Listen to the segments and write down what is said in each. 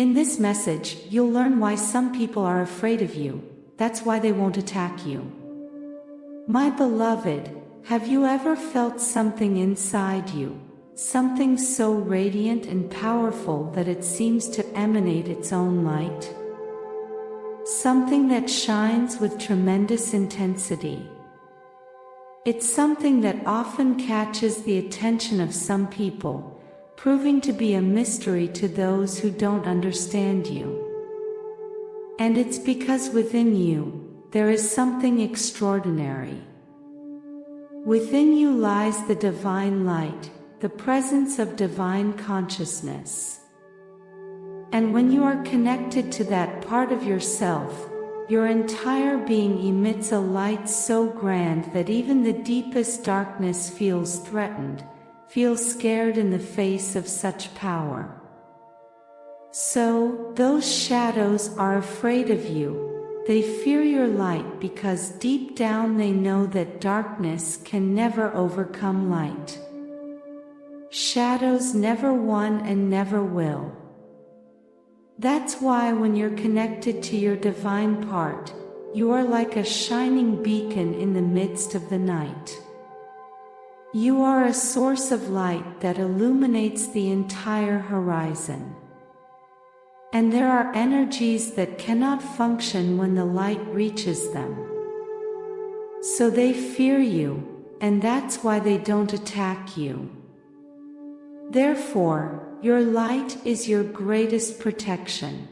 In this message, you'll learn why some people are afraid of you. That's why they won't attack you. My beloved, have you ever felt something inside you? Something so radiant and powerful that it seems to emanate its own light? Something that shines with tremendous intensity. It's something that often catches the attention of some people, proving to be a mystery to those who don't understand you. And it's because within you, there is something extraordinary. Within you lies the divine light, the presence of divine consciousness. And when you are connected to that part of yourself, your entire being emits a light so grand that even the deepest darkness feels threatened, feels scared in the face of such power. So, those shadows are afraid of you. They fear your light because deep down they know that darkness can never overcome light. Shadows never won and never will. That's why when you're connected to your divine part, you are like a shining beacon in the midst of the night. You are a source of light that illuminates the entire horizon. And there are energies that cannot function when the light reaches them. So they fear you, and that's why they don't attack you. Therefore, your light is your greatest protection.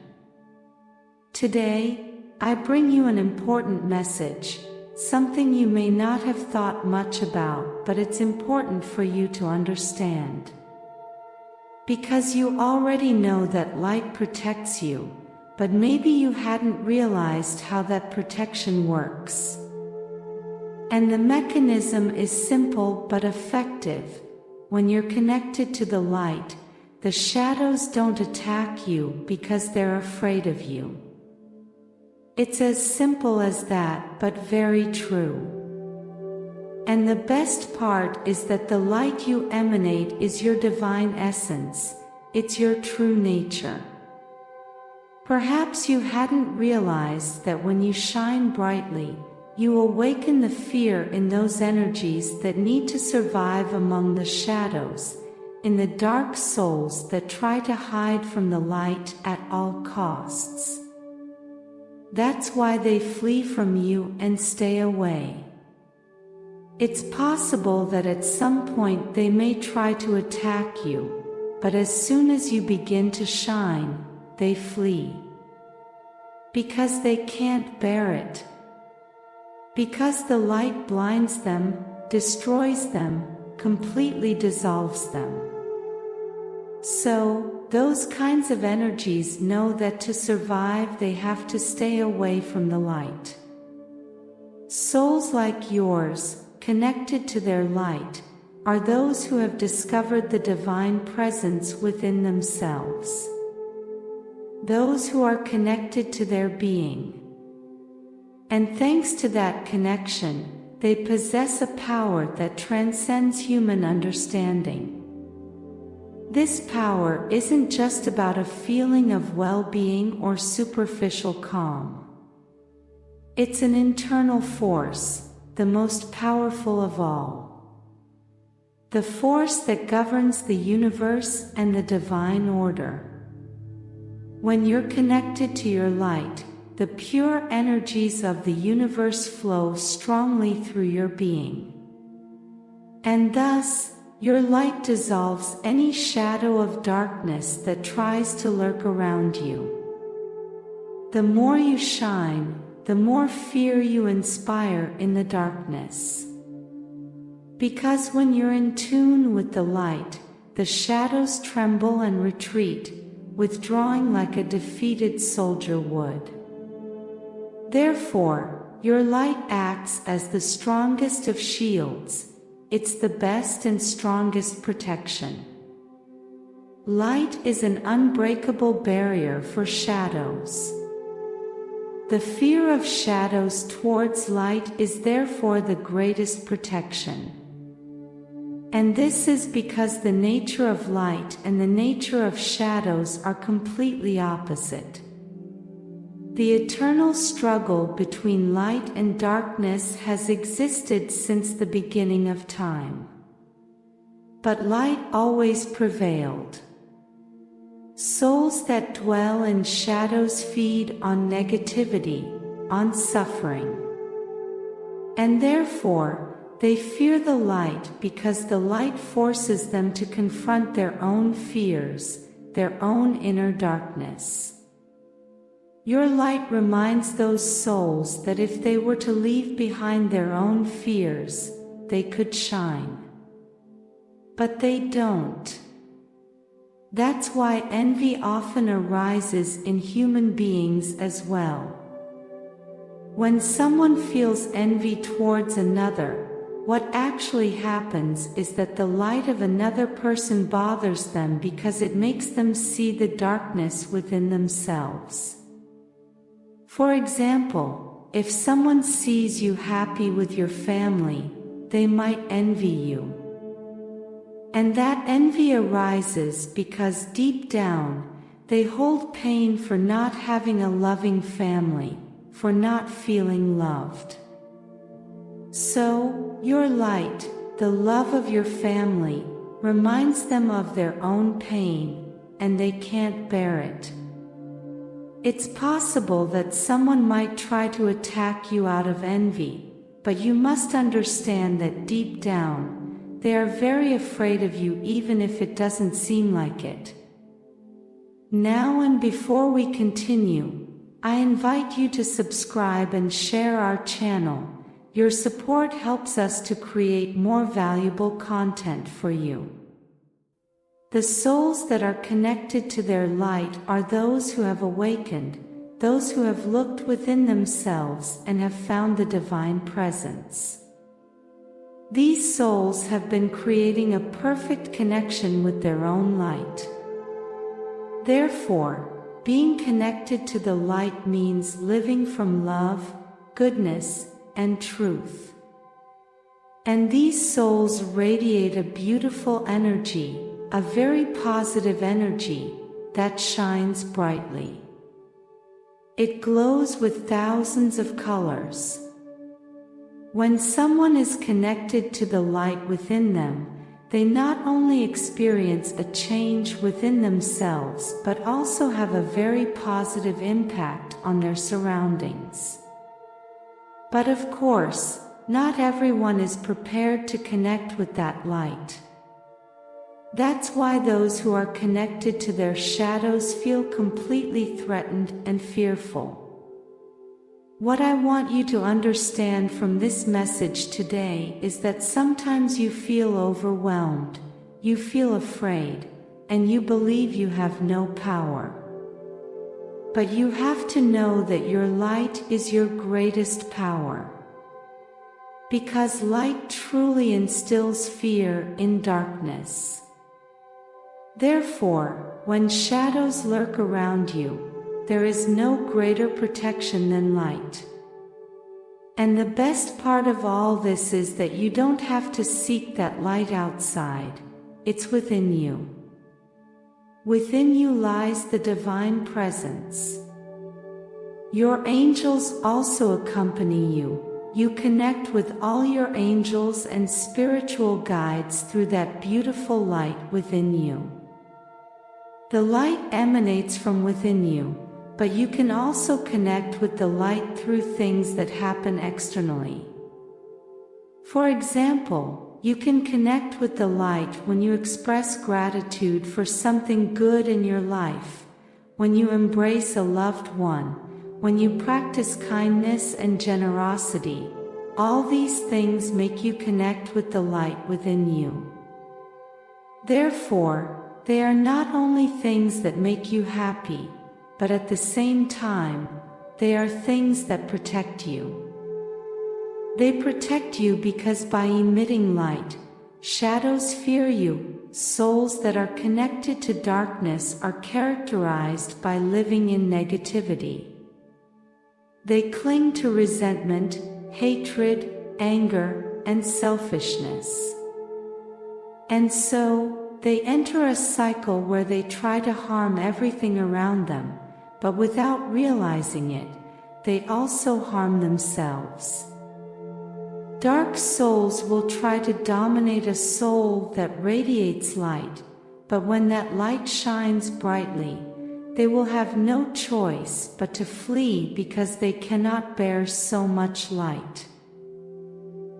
Today, I bring you an important message, something you may not have thought much about, but it's important for you to understand. Because you already know that light protects you, but maybe you hadn't realized how that protection works. And the mechanism is simple but effective. When you're connected to the light, the shadows don't attack you because they're afraid of you. It's as simple as that, but very true. And the best part is that the light you emanate is your divine essence, it's your true nature. Perhaps you hadn't realized that when you shine brightly, you awaken the fear in those energies that need to survive among the shadows, in the dark souls that try to hide from the light at all costs. That's why they flee from you and stay away. It's possible that at some point they may try to attack you, but as soon as you begin to shine, they flee. Because they can't bear it. Because the light blinds them, destroys them, completely dissolves them. So, those kinds of energies know that to survive they have to stay away from the light. Souls like yours, connected to their light, are those who have discovered the divine presence within themselves. Those who are connected to their being. And thanks to that connection, they possess a power that transcends human understanding. This power isn't just about a feeling of well-being or superficial calm. It's an internal force, the most powerful of all. The force that governs the universe and the divine order. When you're connected to your light, the pure energies of the universe flow strongly through your being. And thus, your light dissolves any shadow of darkness that tries to lurk around you. The more you shine, the more fear you inspire in the darkness. Because when you're in tune with the light, the shadows tremble and retreat, withdrawing like a defeated soldier would. Therefore, your light acts as the strongest of shields. It's the best and strongest protection. Light is an unbreakable barrier for shadows. The fear of shadows towards light is therefore the greatest protection. And this is because the nature of light and the nature of shadows are completely opposite. The eternal struggle between light and darkness has existed since the beginning of time. But light always prevailed. Souls that dwell in shadows feed on negativity, on suffering. And therefore, they fear the light because the light forces them to confront their own fears, their own inner darkness. Your light reminds those souls that if they were to leave behind their own fears, they could shine. But they don't. That's why envy often arises in human beings as well. When someone feels envy towards another, what actually happens is that the light of another person bothers them because it makes them see the darkness within themselves. For example, if someone sees you happy with your family, they might envy you. And that envy arises because deep down, they hold pain for not having a loving family, for not feeling loved. So, your light, the love of your family, reminds them of their own pain, and they can't bear it. It's possible that someone might try to attack you out of envy, but you must understand that deep down, they are very afraid of you even if it doesn't seem like it. Now and before we continue, I invite you to subscribe and share our channel. Your support helps us to create more valuable content for you. The souls that are connected to their light are those who have awakened, those who have looked within themselves and have found the divine presence. These souls have been creating a perfect connection with their own light. Therefore, being connected to the light means living from love, goodness, and truth. And these souls radiate a beautiful energy, a very positive energy, that shines brightly. It glows with thousands of colors. When someone is connected to the light within them, they not only experience a change within themselves but also have a very positive impact on their surroundings. But of course, not everyone is prepared to connect with that light. That's why those who are connected to their shadows feel completely threatened and fearful. What I want you to understand from this message today is that sometimes you feel overwhelmed, you feel afraid, and you believe you have no power. But you have to know that your light is your greatest power. Because light truly instills fear in darkness. Therefore, when shadows lurk around you, there is no greater protection than light. And the best part of all this is that you don't have to seek that light outside, it's within you. Within you lies the divine presence. Your angels also accompany you. You connect with all your angels and spiritual guides through that beautiful light within you. The light emanates from within you, but you can also connect with the light through things that happen externally. For example, you can connect with the light when you express gratitude for something good in your life, when you embrace a loved one, when you practice kindness and generosity. All these things make you connect with the light within you. Therefore, they are not only things that make you happy, but at the same time, they are things that protect you. They protect you because by emitting light, shadows fear you. Souls that are connected to darkness are characterized by living in negativity. They cling to resentment, hatred, anger, and selfishness. And so, they enter a cycle where they try to harm everything around them, but without realizing it, they also harm themselves. Dark souls will try to dominate a soul that radiates light, but when that light shines brightly, they will have no choice but to flee because they cannot bear so much light.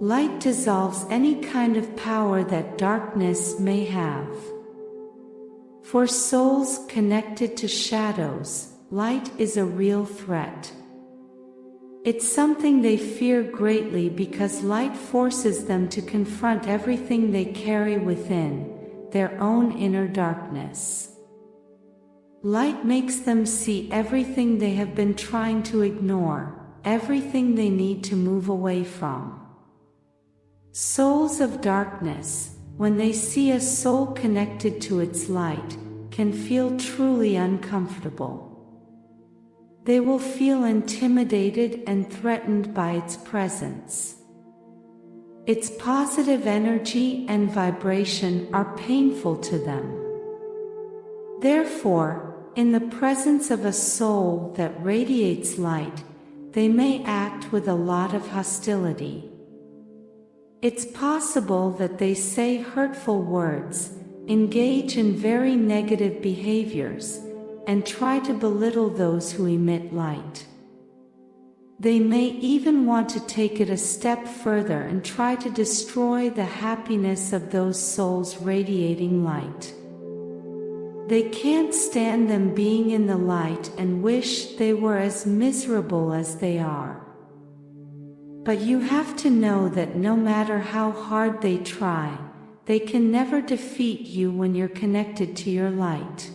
Light dissolves any kind of power that darkness may have. For souls connected to shadows, light is a real threat. It's something they fear greatly because light forces them to confront everything they carry within, their own inner darkness. Light makes them see everything they have been trying to ignore, everything they need to move away from. Souls of darkness, when they see a soul connected to its light, can feel truly uncomfortable. They will feel intimidated and threatened by its presence. Its positive energy and vibration are painful to them. Therefore, in the presence of a soul that radiates light, they may act with a lot of hostility. It's possible that they say hurtful words, engage in very negative behaviors, and try to belittle those who emit light. They may even want to take it a step further and try to destroy the happiness of those souls radiating light. They can't stand them being in the light and wish they were as miserable as they are. But you have to know that no matter how hard they try, they can never defeat you when you're connected to your light.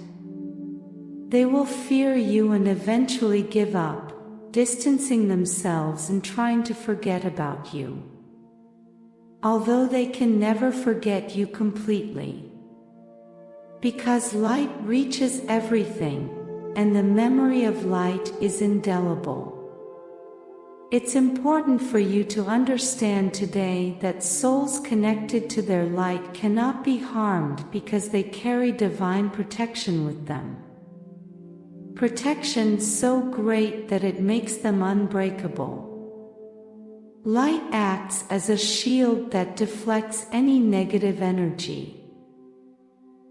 They will fear you and eventually give up, distancing themselves and trying to forget about you. Although they can never forget you completely. Because light reaches everything, and the memory of light is indelible. It's important for you to understand today that souls connected to their light cannot be harmed because they carry divine protection with them. Protection so great that it makes them unbreakable. Light acts as a shield that deflects any negative energy.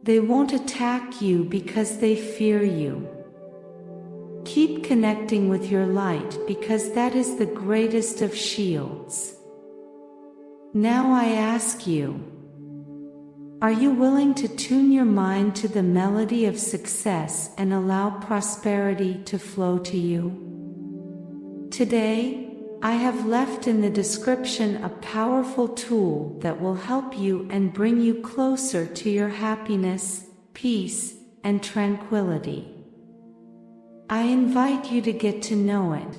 They won't attack you because they fear you. Keep connecting with your light because that is the greatest of shields. Now I ask you, are you willing to tune your mind to the melody of success and allow prosperity to flow to you? Today, I have left in the description a powerful tool that will help you and bring you closer to your happiness, peace, and tranquility. I invite you to get to know it.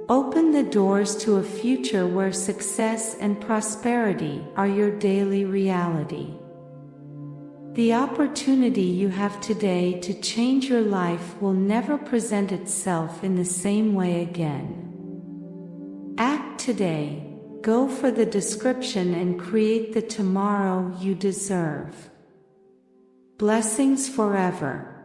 Open the doors to a future where success and prosperity are your daily reality. The opportunity you have today to change your life will never present itself in the same way again. Act today, go for the description and create the tomorrow you deserve. Blessings forever.